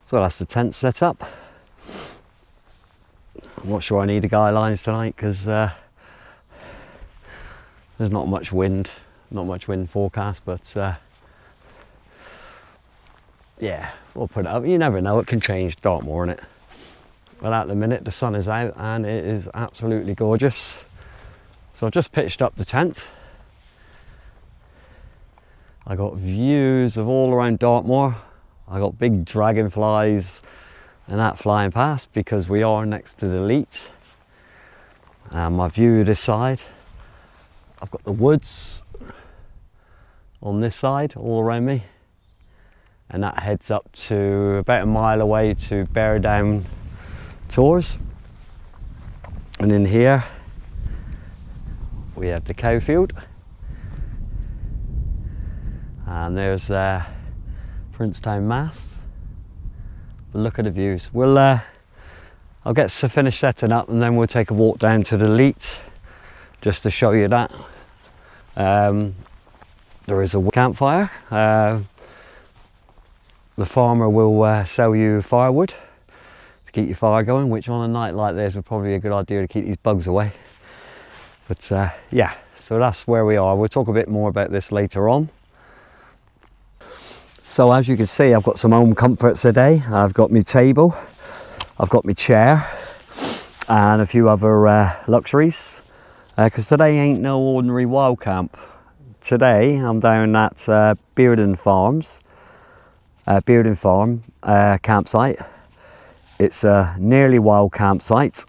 So that's the tent set up. I'm not sure I need the guy lines tonight because there's not much wind forecast, but yeah, we'll put it up. You never know, it can change. Dartmoor, innit? But at the minute the sun is out and it is absolutely gorgeous. So I've just pitched up the tent. I got views of all around Dartmoor. I got big dragonflies and that flying past because we are next to the leat. My view this side, I've got the woods on this side all around me, and that heads up to about a mile away to Beardown Tours. And in here we have the cow field, and there's Princetown Mast. But look at the views. I'll get finished setting up and then we'll take a walk down to the leat just to show you that. There is a campfire. The farmer will sell you firewood to keep your fire going, which on a night like this would probably be a good idea to keep these bugs away. But yeah, so that's where we are. We'll talk a bit more about this later on. So as you can see, I've got some home comforts today. I've got my table, I've got my chair, and a few other luxuries. Because today ain't no ordinary wild camp. Today I'm down at Beardown Farm campsite. It's a nearly wild campsite,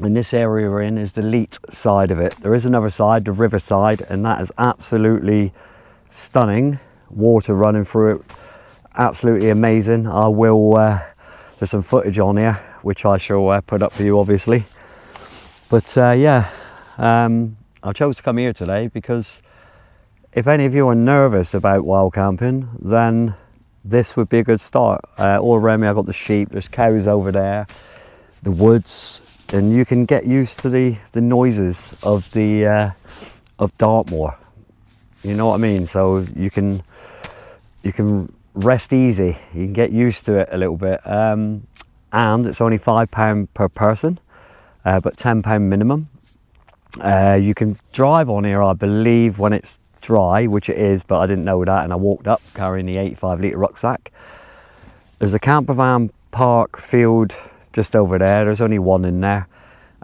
and this area we're in is the leat side of it. There is another side, the riverside, and that is absolutely stunning. Water running through it, absolutely amazing. There's some footage on here which I shall put up for you, obviously. But yeah, I chose to come here today because if any of you are nervous about wild camping, then this would be a good start. All around me I've got the sheep, there's cows over there, the woods, and you can get used to the noises of Dartmoor. You know what I mean? So you can rest easy. You can get used to it a little bit. And it's only £5 per person, but £10 minimum. You can drive on here, I believe, when it's dry, which it is, but I didn't know that, and I walked up carrying the 85-litre rucksack. There's a camper van park field just over there. There's only one in there.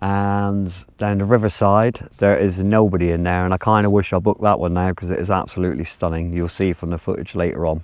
And down the riverside there is nobody in there, and I kind of wish I booked that one now because it is absolutely stunning. You'll see from the footage later on.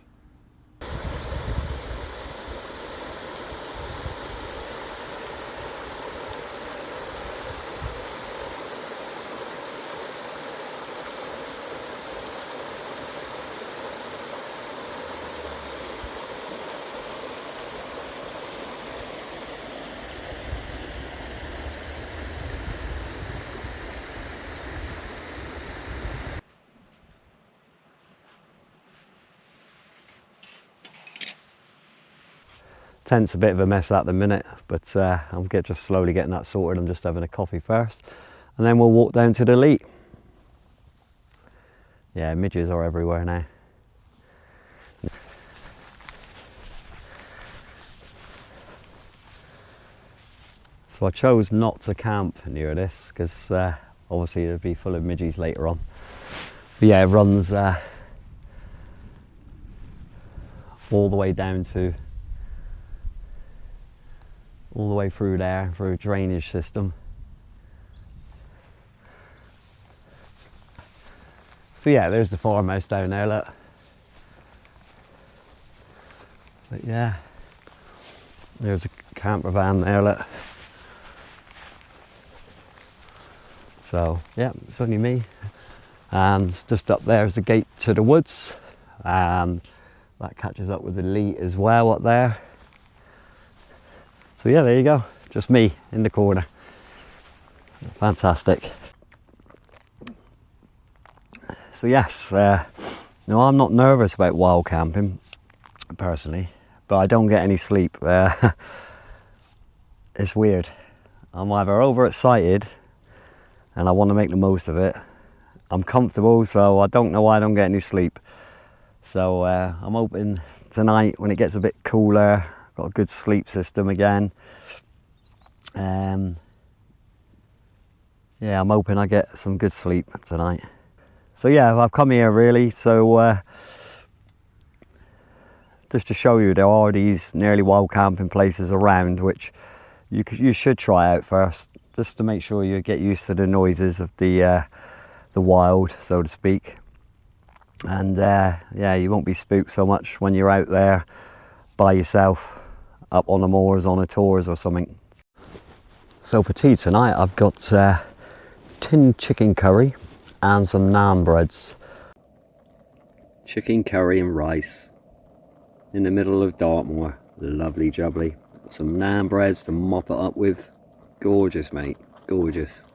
Tent's a bit of a mess at the minute, but I'm just slowly getting that sorted. I'm just having a coffee first, and then we'll walk down to the leat. Yeah, midges are everywhere now. So I chose not to camp near this because obviously it'll be full of midges later on. But yeah, it runs all the way down to all the way through there, through a drainage system. So yeah, there's the farmhouse down there, look. But yeah, there's a camper van there, look. So yeah, it's only me. And just up there is the gate to the woods, and that catches up with the leat as well up there. So yeah, there you go, just me in the corner. Fantastic. So yes, no, I'm not nervous about wild camping personally, but I don't get any sleep. It's weird. I'm either overexcited and I want to make the most of it. I'm comfortable, so I don't know why I don't get any sleep. So I'm hoping tonight when it gets a bit cooler, got a good sleep system again. Yeah, I'm hoping I get some good sleep tonight. So yeah, I've come here really, so just to show you, there are these nearly wild camping places around which you should try out first, just to make sure you get used to the noises of the wild, so to speak. And yeah, you won't be spooked so much when you're out there by yourself, up on the moors, on the tours or something. So for tea tonight, I've got tin chicken curry and some naan breads. Chicken curry and rice in the middle of Dartmoor. Lovely jubbly. Some naan breads to mop it up with. Gorgeous, mate, gorgeous.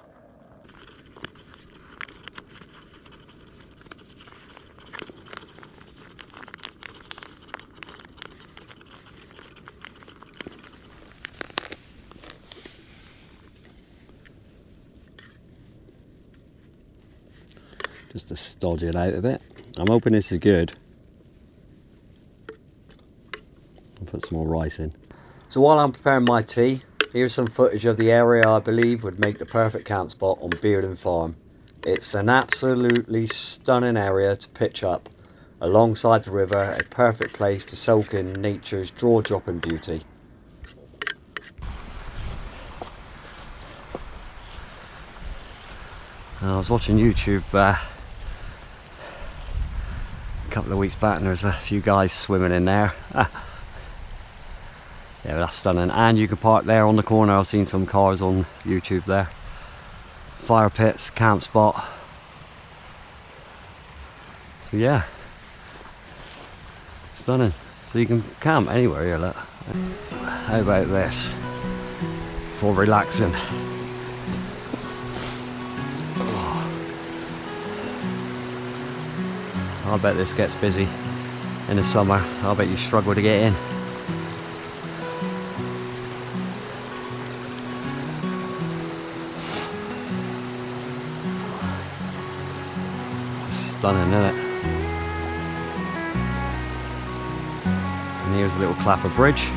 Just to stodge it out a bit. I'm hoping this is good. I'll put some more rice in. So while I'm preparing my tea, here's some footage of the area I believe would make the perfect camp spot on Beardown Farm. It's an absolutely stunning area to pitch up alongside the river, a perfect place to soak in nature's jaw-dropping beauty. I was watching YouTube a couple of weeks back and there's a few guys swimming in there. Yeah, that's stunning. And you can park there on the corner. I've seen some cars on YouTube there. Fire pits, camp spot. So yeah, stunning. So you can camp anywhere here, look. How about this for relaxing? I bet this gets busy in the summer. I bet you struggle to get in. Stunning, isn't it? And here's a little clapper bridge.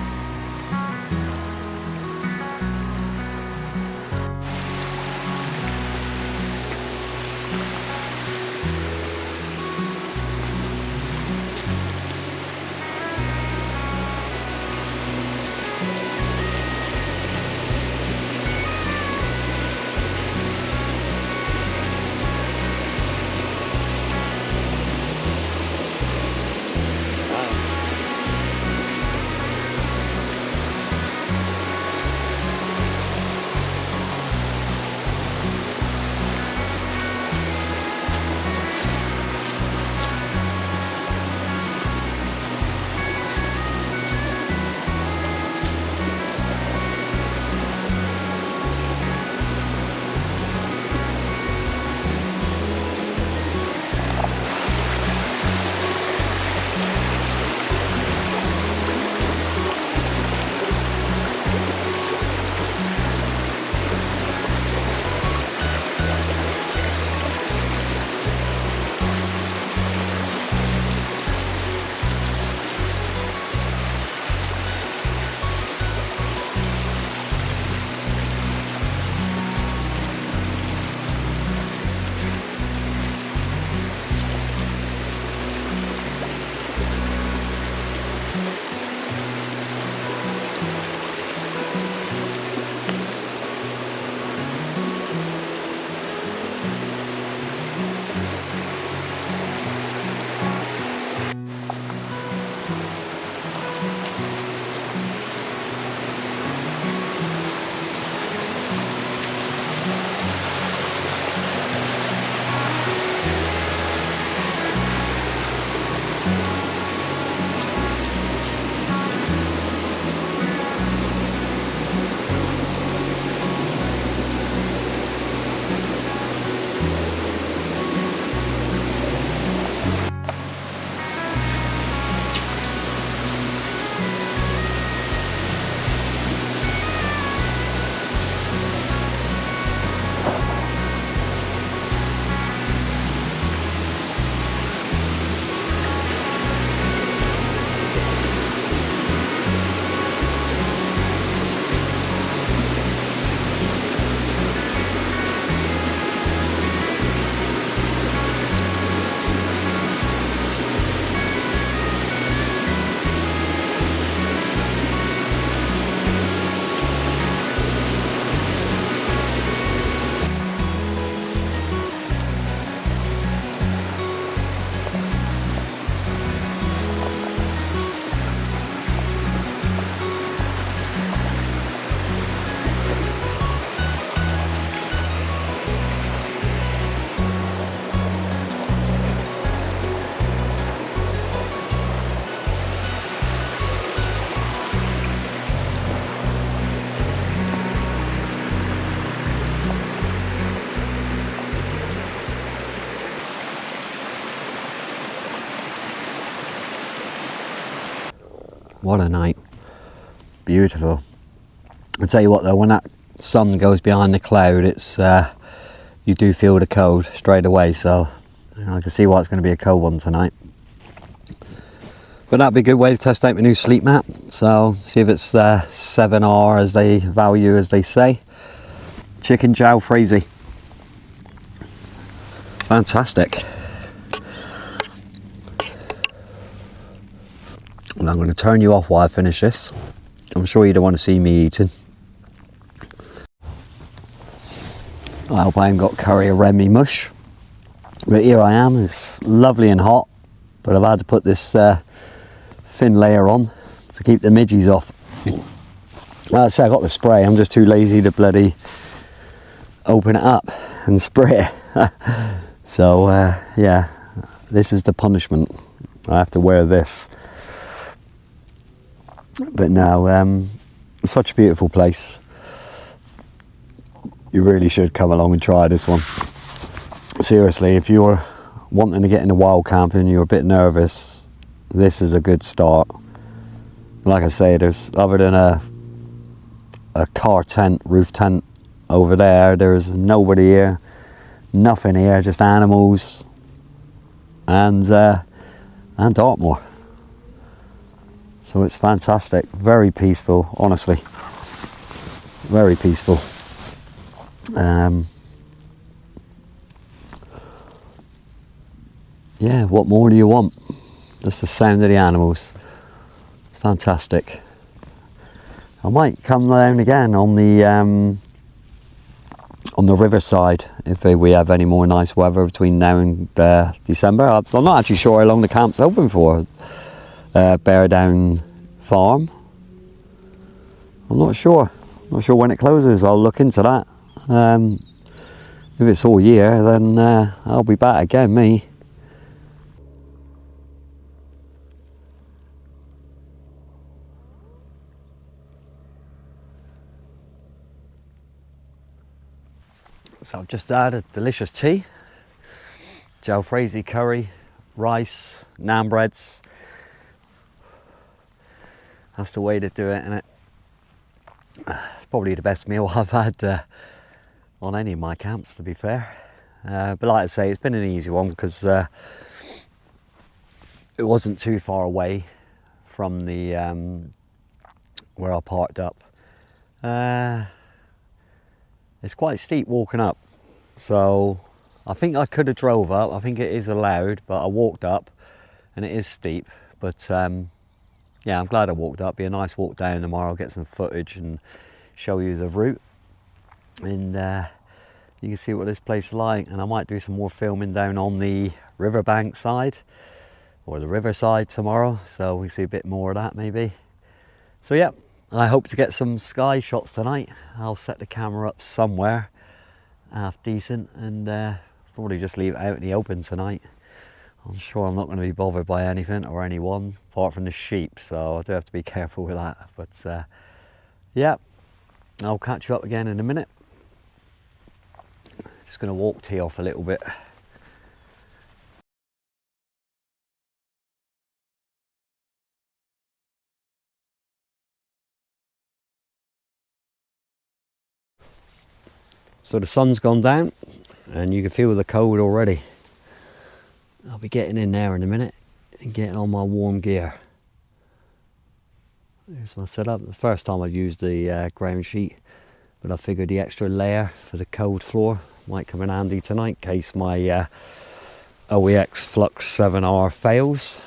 What a night. Beautiful. I'll tell you what though, when that sun goes behind the cloud, it's you do feel the cold straight away, so I can see why it's going to be a cold one tonight. But that'd be a good way to test out my new sleep mat. So see if it's 7R as they value, as they say. Chicken jalfrezi. Fantastic. And I'm going to turn you off while I finish this. I'm sure you don't want to see me eating. I hope I haven't got curry around me mush. But here I am, it's lovely and hot, but I've had to put this thin layer on to keep the midges off. Like I say, I got the spray, I'm just too lazy to bloody open it up and spray it. So yeah, this is the punishment. I have to wear this. But no, such a beautiful place. You really should come along and try this one. Seriously, if you're wanting to get into wild camping, you're a bit nervous, this is a good start. Like I say, there's, other than a car tent, roof tent over there, there's nobody here, nothing here, just animals and Dartmoor. So it's fantastic, very peaceful, honestly, very peaceful. Yeah, what more do you want? Just the sound of the animals. It's fantastic. I might come down again on the riverside if we have any more nice weather between now and December. I'm not actually sure how long the camp's open for. Beardown Farm. I'm not sure. Not sure when it closes. I'll look into that. If it's all year, then I'll be back again, me. So I've just had a delicious tea, jalfrezi curry, rice, naan breads. That's the way to do it, isn't it? It's probably the best meal I've had on any of my camps, to be fair. But like I say, it's been an easy one because it wasn't too far away from the where I parked up. It's quite steep walking up, so I think I could have drove up. I think it is allowed, but I walked up and it is steep. But yeah, I'm glad I walked up. Be a nice walk down tomorrow, get some footage and show you the route, and you can see what this place is like. And I might do some more filming down on the riverbank side or the riverside tomorrow, so we see a bit more of that maybe. So yeah, I hope to get some sky shots tonight. I'll set the camera up somewhere half decent and probably just leave it out in the open tonight. I'm sure I'm not going to be bothered by anything or anyone apart from the sheep, so I do have to be careful with that. But yeah, I'll catch you up again in a minute. Just going to walk tee off a little bit. So the sun's gone down and you can feel the cold already. I'll be getting in there in a minute and getting on my warm gear. There's my setup. The first time I've used the ground sheet, but I figured the extra layer for the cold floor might come in handy tonight in case my OEX Flux 7R fails.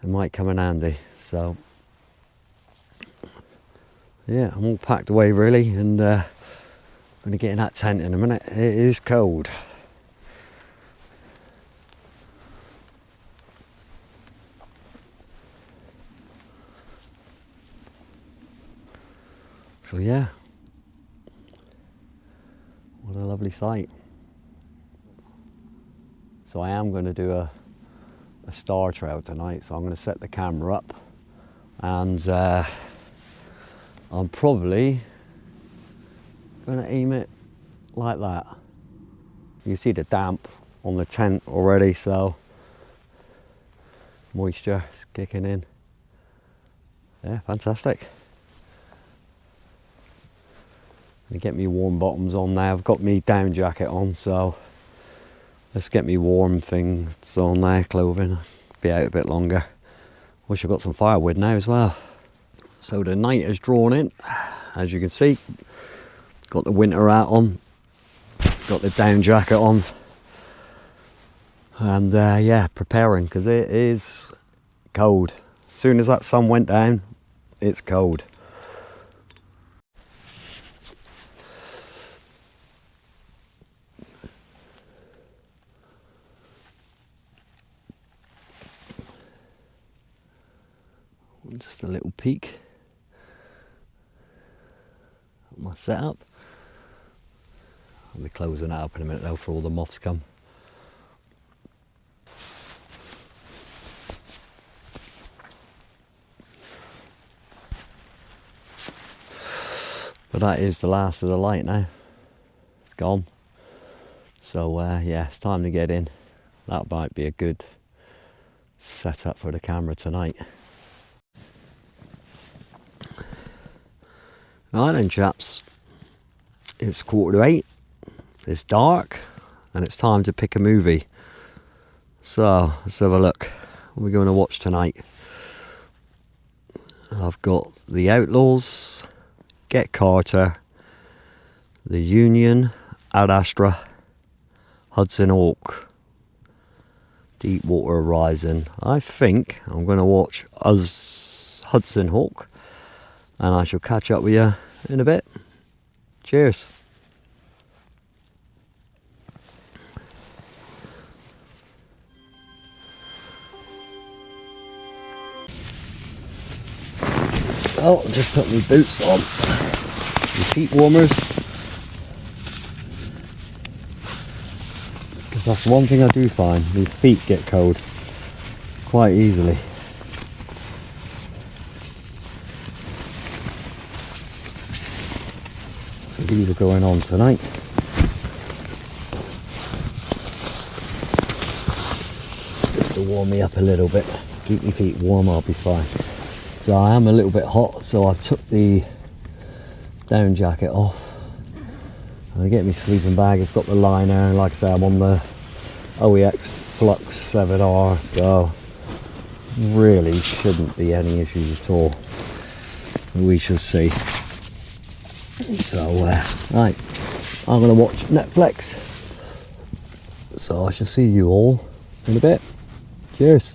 It might come in handy. So yeah, I'm all packed away really, and I'm going to get in that tent in a minute. It is cold. So yeah, what a lovely sight. So I am going to do a star trail tonight, so I'm going to set the camera up and I'm probably going to aim it like that. You see the damp on the tent already, so moisture is kicking in. Yeah, fantastic. I get me warm bottoms on now. I've got me down jacket on, so let's get me warm things on there, clothing. Be out a bit longer. Wish I got some firewood now as well. So the night is drawn in, as you can see. Got the winter hat on, got the down jacket on, and yeah, preparing because it is cold. As soon as that sun went down, it's cold. Just a little peek at my setup. I'll be closing that up in a minute though, for all the moths come. But that is the last of the light now. It's gone. So yeah, it's time to get in. That might be a good setup for the camera tonight. Right then chaps, it's 8:15, it's dark, and it's time to pick a movie. So let's have a look. What are we going to watch tonight? I've got The Outlaws, Get Carter, The Union, Ad Astra, Hudson Hawk, Deepwater Horizon. I think I'm going to watch Hudson Hawk, and I shall catch up with you in a bit. Cheers. So, I'll just put my boots on, my feet warmers, because that's one thing I do find, my feet get cold quite easily. So these are going on tonight. Just to warm me up a little bit, keep my feet warm, I'll be fine. So I am a little bit hot, so I took the down jacket off. I get my sleeping bag, it's got the liner, and like I say, I'm on the OEX Flux 7R, so really shouldn't be any issues at all. We shall see. So, right, I'm going to watch Netflix. So I shall see you all in a bit. Cheers.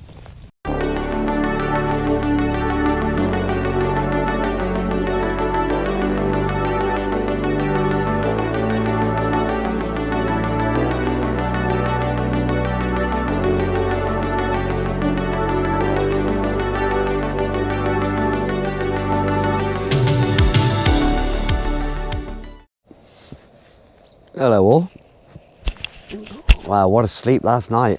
Hello all. Wow, what a sleep last night.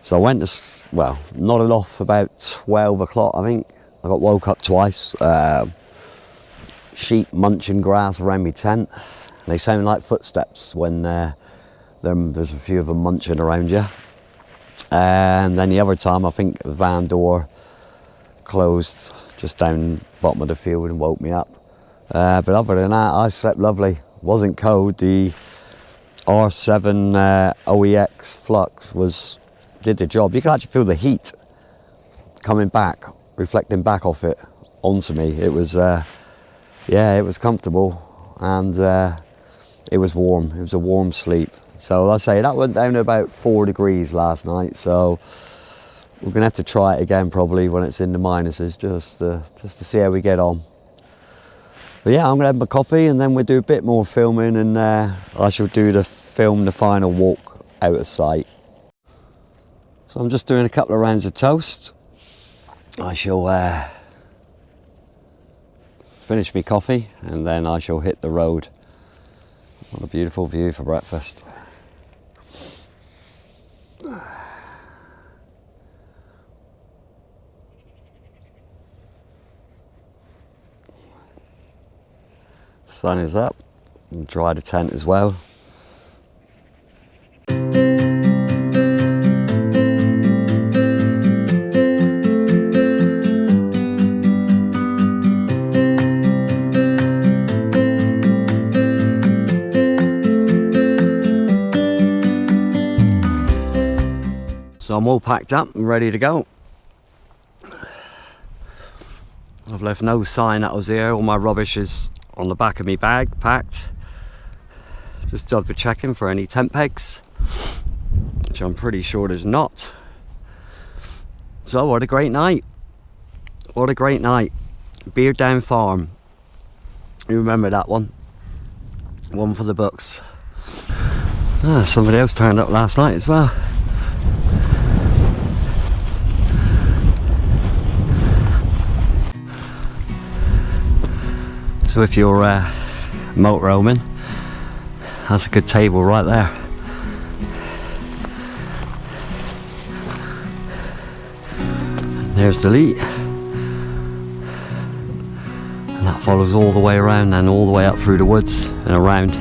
So I went to, well, nodded off about 12 o'clock I think. I got woke up twice. Sheep munching grass around my tent. They sound like footsteps when there's a few of them munching around you. And then the other time I think the van door closed just down bottom of the field and woke me up. But other than that, I slept lovely. Wasn't cold. The R7 OEX Flux did the job. You can actually feel the heat coming back, reflecting back off it onto me. It was yeah, it was comfortable, and it was warm. It was a warm sleep. So I say that went down to about 4 degrees last night. So we're gonna have to try it again probably when it's in the minuses, just to see how we get on. But yeah, I'm going to have my coffee and then we'll do a bit more filming, and I shall film the final walk out of sight. So I'm just doing a couple of rounds of toast. I shall finish my coffee and then I shall hit the road. What a beautiful view for breakfast. Sun is up, and dry the tent as well. all packed up and ready to go. I've left no sign that I was here. All my rubbish is on the back of my bag, packed. Just double checking for any tent pegs, which I'm pretty sure there's not. So what a great night. What a great night. Beardown Farm. You remember that one? One for the books. Ah, somebody else turned up last night as well. So if you're motorhoming, that's a good table right there. And there's the leat. And that follows all the way around and all the way up through the woods and around.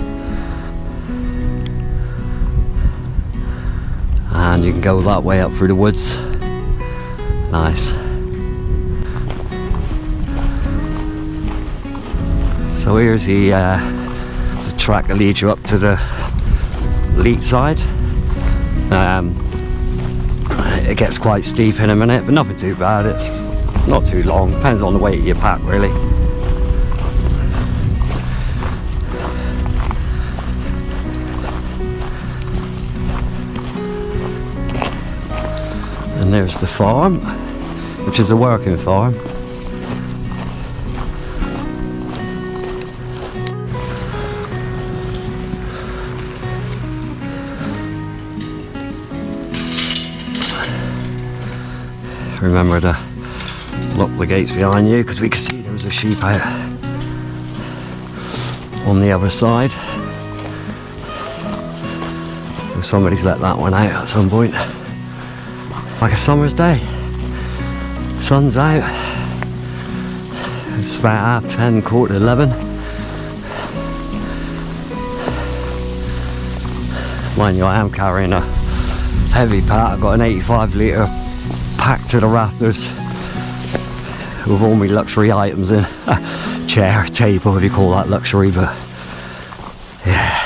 And you can go that way up through the woods. Nice. So here's the track that leads you up to the leat side. It gets quite steep in a minute, but nothing too bad. It's not too long. Depends on the weight of your pack, really. And there's the farm, which is a working farm. Remember to lock the gates behind you, because we can see there was a sheep out on the other side. So somebody's let that one out at some point. Like a summer's day. Sun's out. It's about 10:30, 11. Mind you, I am carrying a heavy pack. I've got an 85 litre pack to the rafters with all my luxury items in. Chair, table, if you call that luxury, but yeah.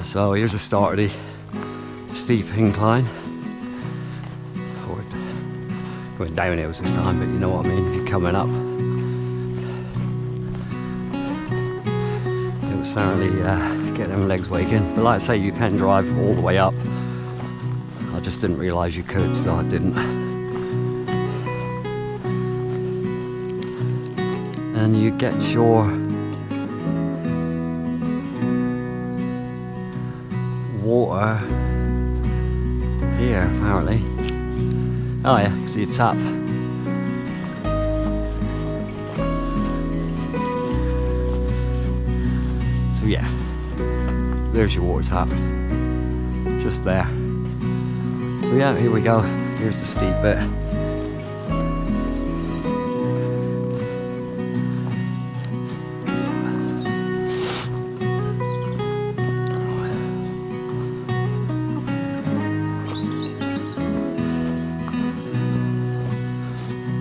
So here's the start of the steep incline. Going down hills this time, but you know what I mean, if you're coming up. It will certainly get them legs waking. But like I say, you can drive all the way up. I just didn't realise you could, so I didn't. And you get your water here, apparently. Oh yeah, see your tap. So yeah, there's your water tap, just there. So yeah, here we go. Here's the steep bit.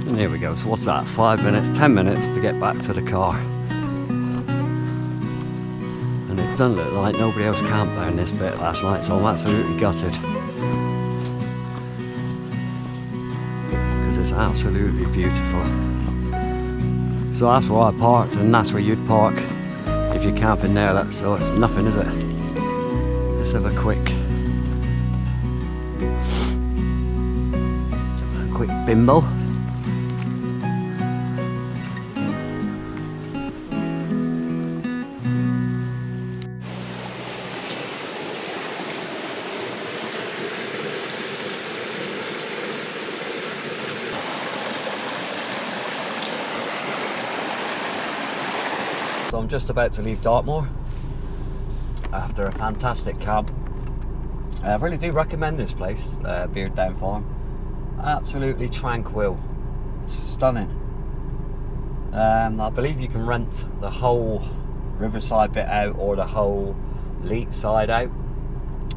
And here we go. So what's that? 5 minutes, 10 minutes to get back to the car. And it doesn't look like nobody else camped down this bit last night, so I'm absolutely gutted. Because it's absolutely beautiful. So that's where I parked, and that's where you'd park if you're camping there. So it's nothing, is it? Let's have a quick bimble. So I'm just about to leave Dartmoor after a fantastic camp. I really do recommend this place, Beardown Farm. Absolutely tranquil, it's stunning. I believe you can rent the whole riverside bit out or the whole leat side out.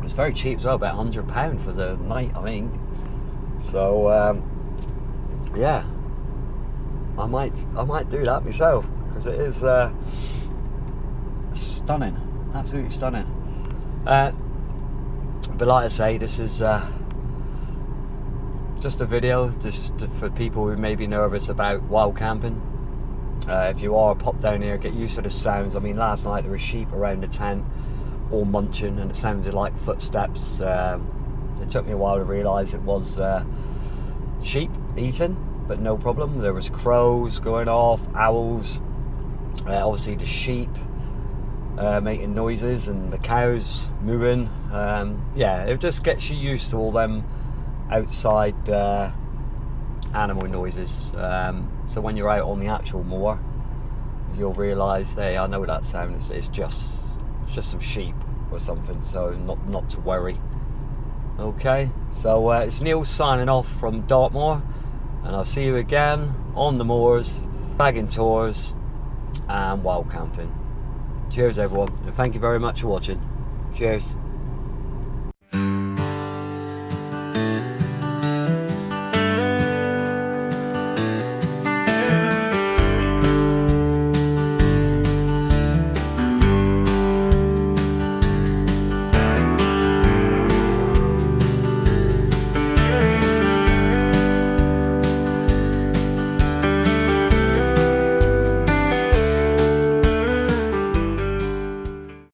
It's very cheap as well, about £100 for the night, I think. So yeah, I might do that myself, because it is stunning, absolutely stunning. But like I say, this is just a video just for people who may be nervous about wild camping. If you are, pop down here, get used to the sounds. I mean, last night there were sheep around the tent all munching and it sounded like footsteps. It took me a while to realise it was sheep eating, but no problem. There was crows going off, owls, obviously the sheep making noises and the cows mooing. Yeah, it just gets you used to all them outside animal noises. So when you're out on the actual moor, you'll realise, hey, I know that sound. It's just some sheep or something. So not to worry. Okay, so it's Neil signing off from Dartmoor, and I'll see you again on the moors, bagging tours and wild camping. Cheers everyone, and thank you very much for watching. Cheers.